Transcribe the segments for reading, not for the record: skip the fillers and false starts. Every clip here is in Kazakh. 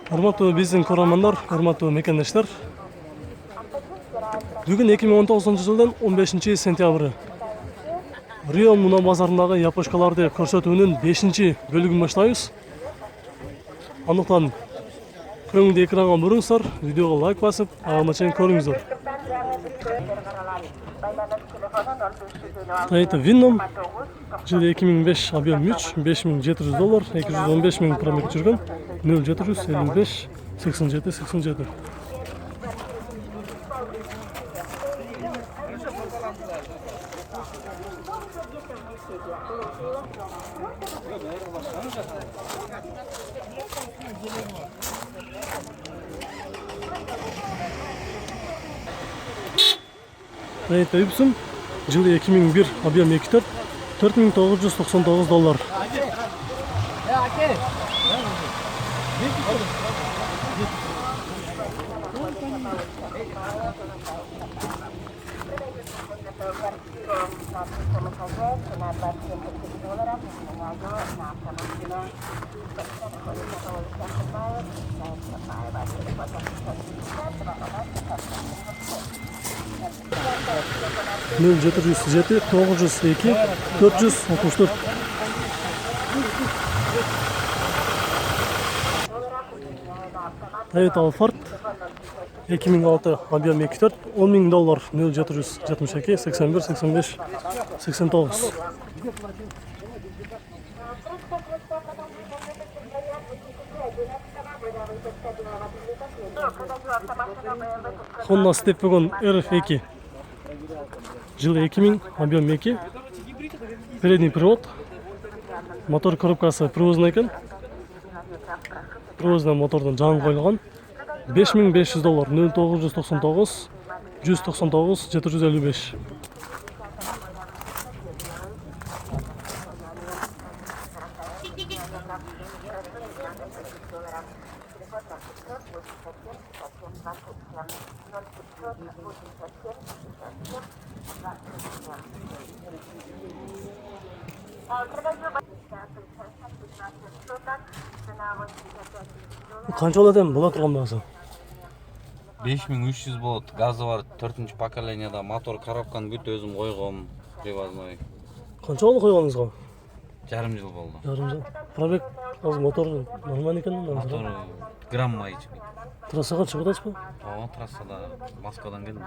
Урматтуу биздин көрөрмандар, урматтуу мекендештер. Бүгүн 2019-жылдын 15-сентябры. Рио Муна базарындагы япошкаларды көрсөтүүнүн 5-бөлүгүн баштайбыз. Андыктан көңүлдү экранга буруңуздар, видеого лайк басып, агына чейин көрүңүздөр. Toyota Winnom жылы 2005 объем 3, $5700, $215,000 пробег жүргөн, 0755 87 87. Toyota Ipsum жылы 2001 объем 2.4, $4999. $0707 902 464. Toyota Alphard 2006 объем 2.4, $10,000, $0772 81 85 89. Honda Step Wagon RF2 жылы 2000, объем 2, передний привод, мотор коробкасы привозный экен, привозный мотордун жаңы коюлган, $5500, 0999 199 755. Канча болот эми була турган баасы? 5300 болот. Газы бар 4-поколенияда, мотор коробканы бүт өзүм койгом, привозной. Канча болду койгонуңузга? Жарым жыл болду. Жарым жыл. Пробег азыр мотор нормально экен. Мотор грамм майчы. Трассага чыгып атасызбы? Ооба, трассада Москвадан келдим.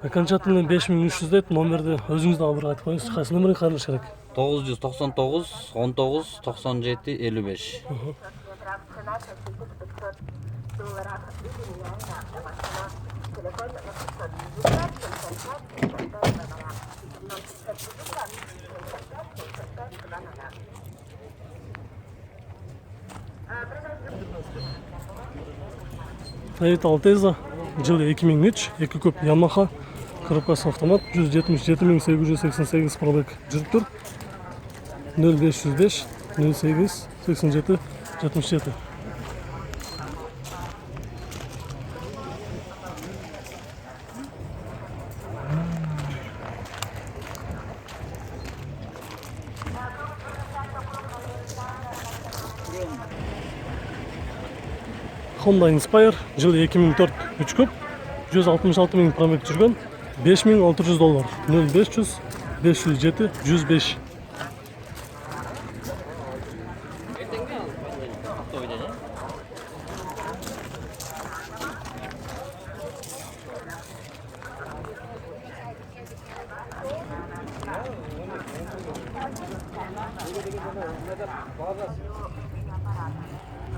Окончательно 5300 дейт, номерди өзүңүз дагы бир айтып коюңуз. Кайсы номерге кайрылыш керек? 999 19 97 55. Toyota Altezza жылы 2003, 2 көп Yamaha, коробкасы автомат, 177,888 пробег жүрүп тур. 0505 08 87 77. Honda Inspire жылы 2004, 3 көп, 166,000 пробег жүргөн, $5600, 0500 507 105.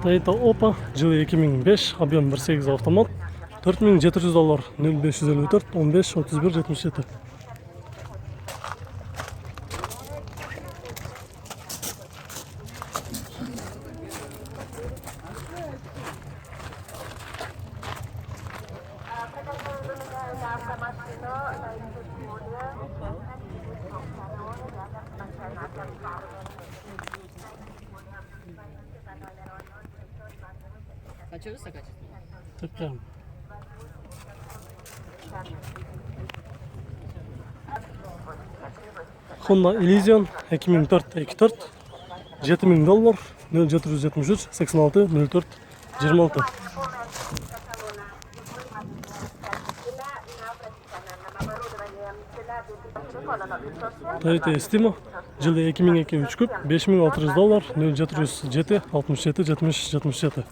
Toyota Oppa жылы 2005, объем 1.8 автомат, $4700, 0554 15 31 77. Kaçırırsa kaçır. Tıklayalım. Honda Elysion 2004 2.4 $7000 0773 86 04 26. Toyota Estima жылы 2002 3 күп $5600 0707 67 70 77.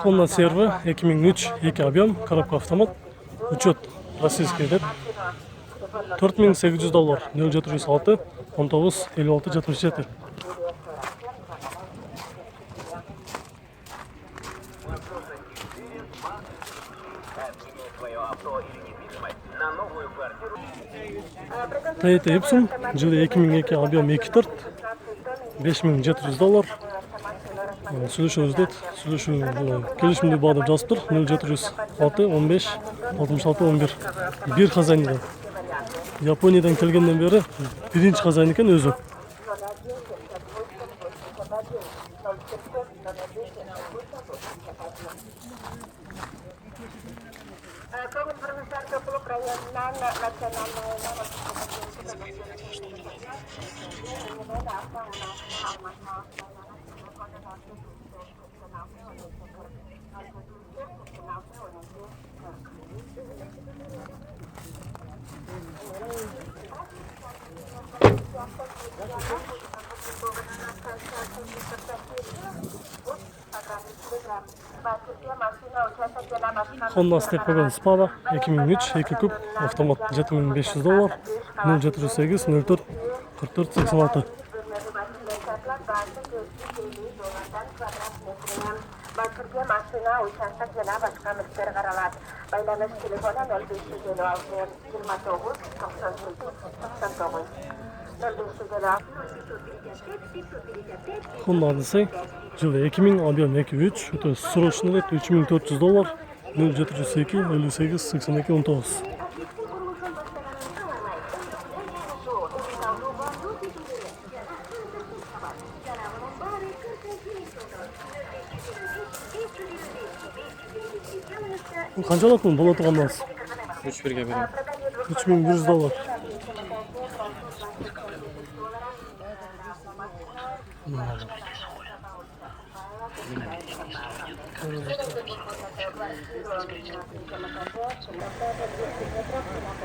Honda Servo 2003 2 объем, коробка автомат, учет российский деп $4800 0706 19 56 77. Toyota Epson жылы 2002 объем 2.4 $5700. Сүйлөшүү өздөт, сүйлөшүү келишимди бар деп жазып тур. 0706 15 66 11. Бир хозяйнидан. Япониядан келгенден бери биринчи хозяйн экен өзү. Honda Step Wagon Spada 2003 2 күп автомат $7500 0708 04 44 86. Bakırca masına uçakta gene başka müşteri karalar. Baylanış telefona 0556 29 98 99. 0556 Honda Odyssey жылы 2000 объем 2.3 өтө срочный деп $3400 0702 58 82 19. Қанша алатын бола тұрғаныңыз? 3-1-ге берем. $3100.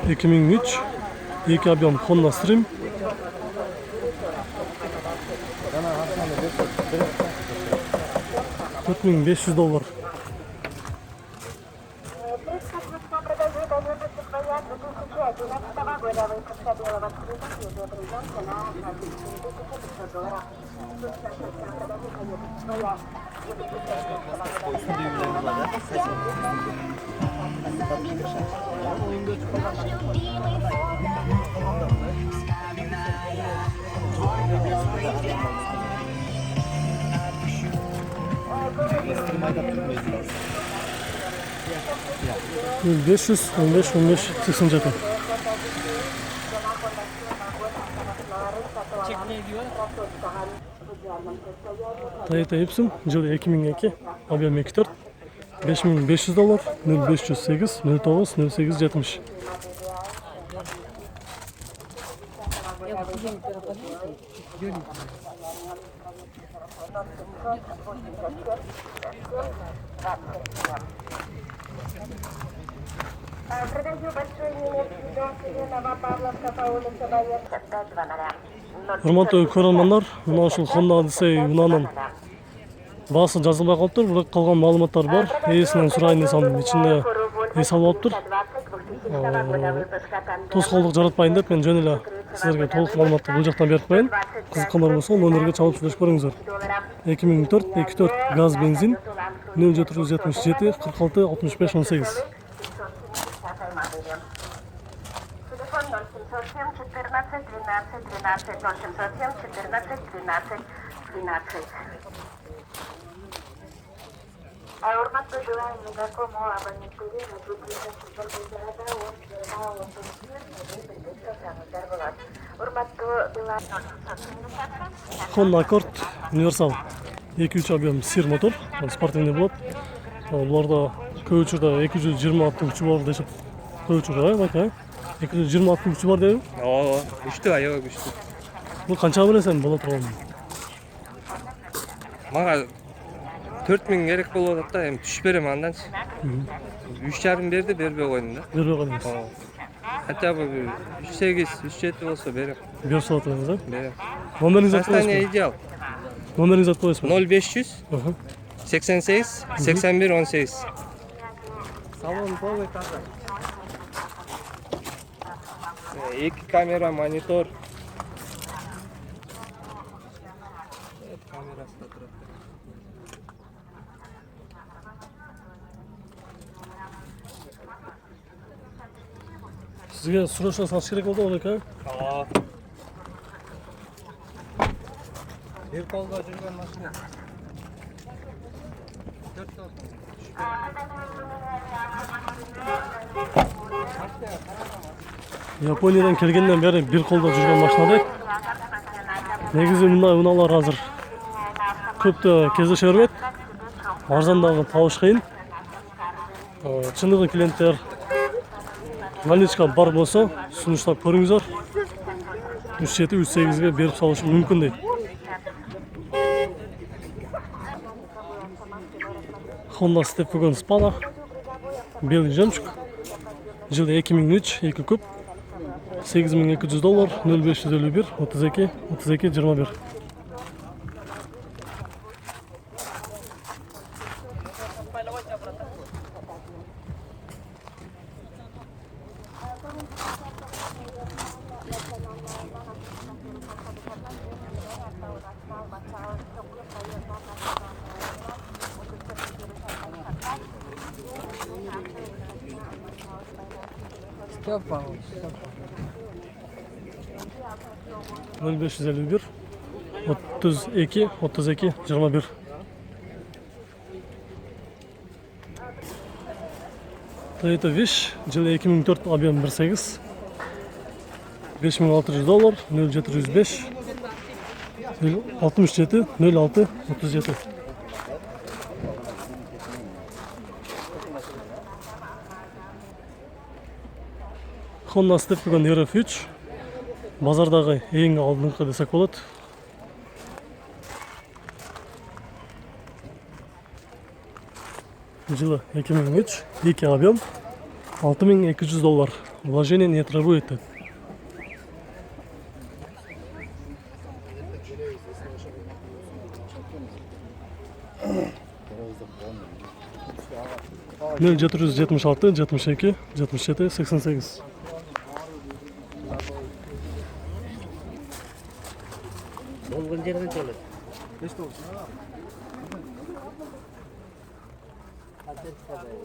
$2003 2 объем Honda Stream $4500. $500 15 15 87. Toyota Epson жылы 2002 объем 2.4 $5500 0508 09 08 70. Продаю большой немецкий дом Новопавловка по улице Боярка 520. Урматтуу көрөрмандар, мына ушул Honda Odyssey унаанын баасы жазылбай калыптыр, бирок калган маалыматтар бар. Ээсинен сурайын десем, ичинде эс алып алыптыр. Тоскоолдук жаратпайын деп мен жөн эле силерге толук маалыматты бул жактан берип коеюн. Кызыккандар болсо номерге чалып сүйлөшүп көрүңүздөр. 2004 2.4 газ бензин 0777 46 65 18. Телефон 0707 14 12 12 807 14 12 13 13. Урматтуу желаем Мегакому абоненттери радиоприемниктер көзөрада 10 болот. Урматтуу Honda Accord универсал 2.3 объем сир мотор, спортивный болот. Буларда көп учурда 220 аттын күчү бар дешип көп учурда байка 220 аттын күчү бар дейби. Ооба, күчтүү, аябай күчтүү. Бул канчага бересиң болот турган? Мага 4000 керек болуп атат да, эми түшүп берем анданчы. 3,5 берди, бербей койдум да. Бербей койдуңуз. Хотя бы 3,8, 3,7 болсо берем. Берип салат элеңиз, а? Берем. Номериңизди айтып Состояние коесузбу? идеал. Номериңизди айтып коесузбу? 0500 Аха. 88 81 18. Салон полный таза. Эки камера, монитор. Камерасы да турат. Сизге сурашуу сатыш керек болду Олег, а? Бир колдо жүргөн машина. Япониядан келгенден бери бир колдо жүргөн машина дейт. Негизи мындай унаалар азыр көптө кездеше бербейт. Арзандагы табыш кыйын. Чындыгы клиенттер наличка бар болсо, сунуштап көрүңүздөр. 37-38ге берип салышы мүмкүн дейт. Honda Step Wagon Spana, белый жемчуг, жылы 2003, 2 куб, $8200, 0551, 32, 32, 21. Степа. 0551, 32, 32, 21. Toyota Wish, жылы 2004, объем 1.8, $5600, 0705, 67, 06, 37. Honda Step Wagon RF3, базардагы эң алдыңкы десек болот. Жылы 2003, 2 объем, $6200. Вложение не требует. Нөл 776, 72, 77, 88. Болгон жерден чалат.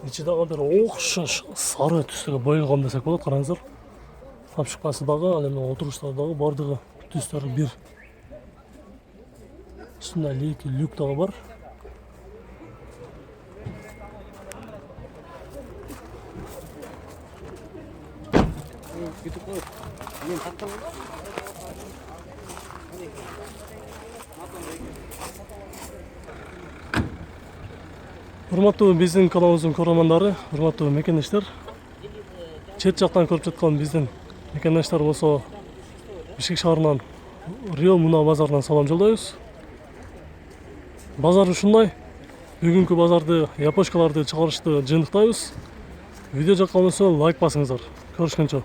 Içi дагы бир окшош сары түстөгө боелгон десек болот, караңыздар. Тапшыкпасы дагы, ал эми отуруштар дагы бардыгы түстөрү бир. Ушундай люк дагы бар. Урматтуу биздин каналыбыздын көрөрмандары, урматтуу мекендештер. Чет жактан көрүп жаткан биздин мекендештер болсо Бишкек шаарынан Рио Муна базарынан салам жолдойбуз. Базар ушундай. Бүгүнкү базарды, япошкаларды чыгарышты жыйынтыктайбыз. Видео жаккан болсо лайк басыңыздар. Көрүшкөнчө.